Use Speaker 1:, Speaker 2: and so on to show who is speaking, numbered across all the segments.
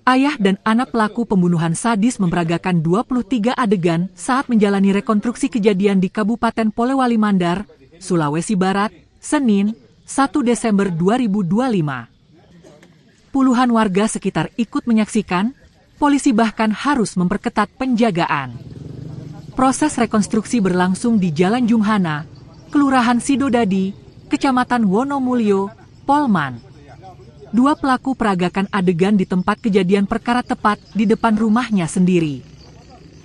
Speaker 1: Ayah dan anak pelaku pembunuhan sadis memperagakan 23 adegan saat menjalani rekonstruksi kejadian di Kabupaten Polewali Mandar, Sulawesi Barat, Senin, 1 Desember 2025. Puluhan warga sekitar ikut menyaksikan, polisi bahkan harus memperketat penjagaan. Proses rekonstruksi berlangsung di Jalan Jumhana, Kelurahan Sidodadi, Kecamatan Wonomulyo, Polman. Dua pelaku peragakan adegan di tempat kejadian perkara tepat di depan rumahnya sendiri.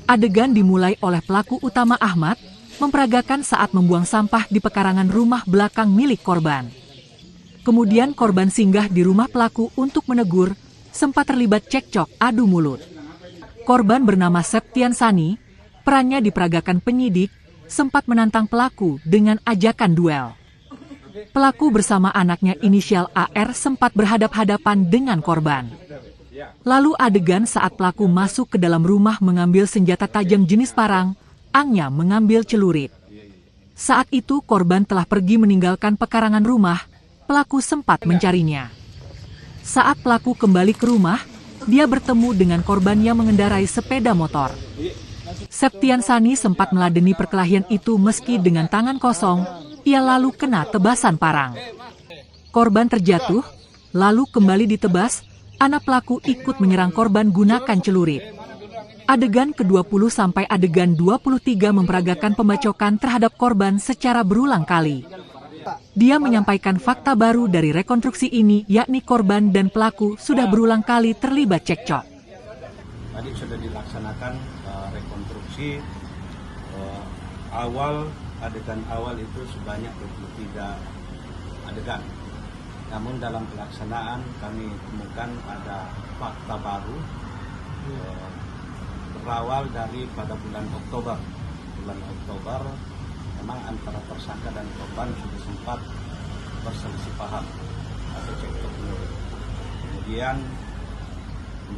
Speaker 1: Adegan dimulai oleh pelaku utama Ahmad, memperagakan saat membuang sampah di pekarangan rumah belakang milik korban. Kemudian korban singgah di rumah pelaku untuk menegur, sempat terlibat cekcok adu mulut. Korban bernama Septian Sani, perannya diperagakan penyidik, sempat menantang pelaku dengan ajakan duel. Pelaku bersama anaknya inisial AR sempat berhadap-hadapan dengan korban. Lalu adegan saat pelaku masuk ke dalam rumah mengambil senjata tajam jenis parang, Angnya mengambil celurit. Saat itu korban telah pergi meninggalkan pekarangan rumah, pelaku sempat mencarinya. Saat pelaku kembali ke rumah, dia bertemu dengan korban yang mengendarai sepeda motor. Septian Sani sempat meladeni perkelahian itu meski dengan tangan kosong, ia lalu kena tebasan parang. Korban terjatuh, lalu kembali ditebas, anak pelaku ikut menyerang korban gunakan celurit. Adegan ke-20 sampai adegan 23 memperagakan pembacokan terhadap korban secara berulang kali. Dia menyampaikan fakta baru dari rekonstruksi ini, yakni korban dan pelaku sudah berulang kali terlibat cekcok.
Speaker 2: Tadi sudah dilaksanakan rekonstruksi adegan awal itu sebanyak 23 adegan. Namun dalam pelaksanaan kami temukan ada fakta baru berawal dari pada bulan Oktober. Bulan Oktober memang antara tersangka dan korban sudah sempat berselisih paham atau cekcok mulut. Kemudian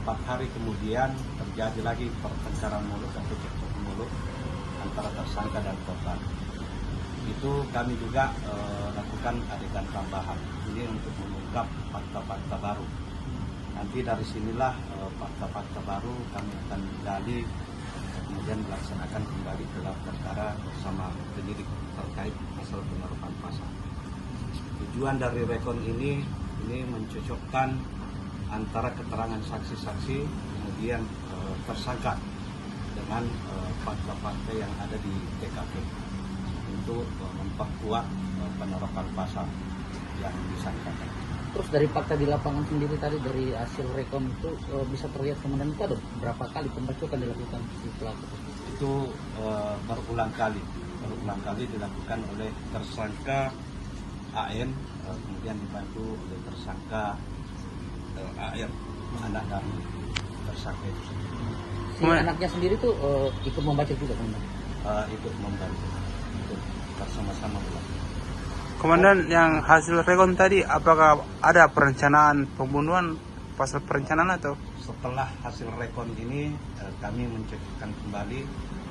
Speaker 2: 4 hari kemudian terjadi lagi pertengkaran mulut atau cekcok mulut antara tersangka dan korban. Itu kami juga lakukan adegan tambahan ini untuk mengungkap fakta-fakta baru. Nanti dari sinilah fakta-fakta baru kami akan gali, kemudian melaksanakan kembali gelar perkara bersama penyidik terkait masalah penerapan pasal. Tujuan dari rekon ini mencocokkan antara keterangan saksi-saksi kemudian tersangka dengan fakta-fakta yang ada di TKP untuk memperkuat penerapan pasal yang disangkakan.
Speaker 3: Terus dari fakta di lapangan sendiri tadi dari hasil rekon itu bisa terlihat kemudian itu ada berapa kali pembacokan dilakukan si pelaku?
Speaker 2: Itu berulang kali dilakukan oleh tersangka AN, kemudian dibantu oleh tersangka AR, anak dari tersangka itu sendiri.
Speaker 3: Si anaknya sendiri tuh ikut membaca juga kemudian?
Speaker 2: Ikut membantu, ikut bersama-sama melakukan.
Speaker 4: Komandan, yang hasil rekon tadi apakah ada perencanaan pembunuhan, pasal perencanaan atau?
Speaker 2: Setelah hasil rekon ini kami mencocokkan kembali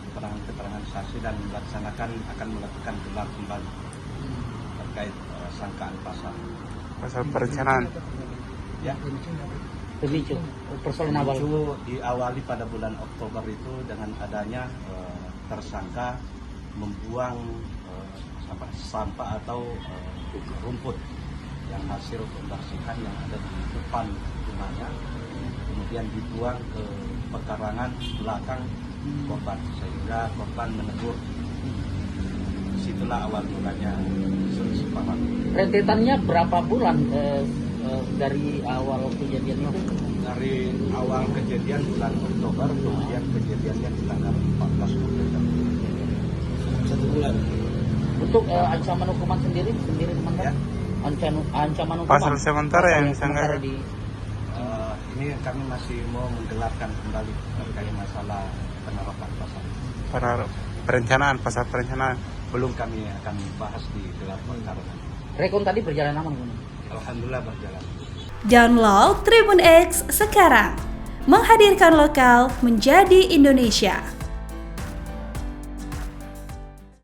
Speaker 2: keterangan-keterangan saksi dan akan melakukan gelar kembali terkait sangkaan pasal
Speaker 4: perencanaan.
Speaker 2: Ya.
Speaker 3: Pemicu persoalan awal.
Speaker 2: Pemicu diawali pada bulan Oktober itu dengan adanya tersangka membuang sampah atau rumput yang hasil pembersihan yang ada di depan rumahnya, kemudian dibuang ke pekarangan belakang korban sehingga korban menegur. Disitulah awal mulanya selisih paham.
Speaker 3: Rentetannya berapa bulan dari awal kejadian itu?
Speaker 2: Dari awal kejadian bulan Oktober, kemudian kejadiannya di tanggal 14 November. 1 bulan.
Speaker 3: Untuk ancaman hukuman sendiri teman-teman? Ya. Ancaman hukuman
Speaker 4: Pasal sementara yang disangka
Speaker 2: ini kami masih mau menggelarkan kembali terkait masalah penerapan pasal.
Speaker 4: Perencanaan, pasal perencanaan
Speaker 2: Belum kami akan bahas di gelar perkara.
Speaker 3: Rekon tadi berjalan aman?
Speaker 2: Alhamdulillah berjalan.
Speaker 5: Download Tribun X sekarang, menghadirkan lokal menjadi Indonesia.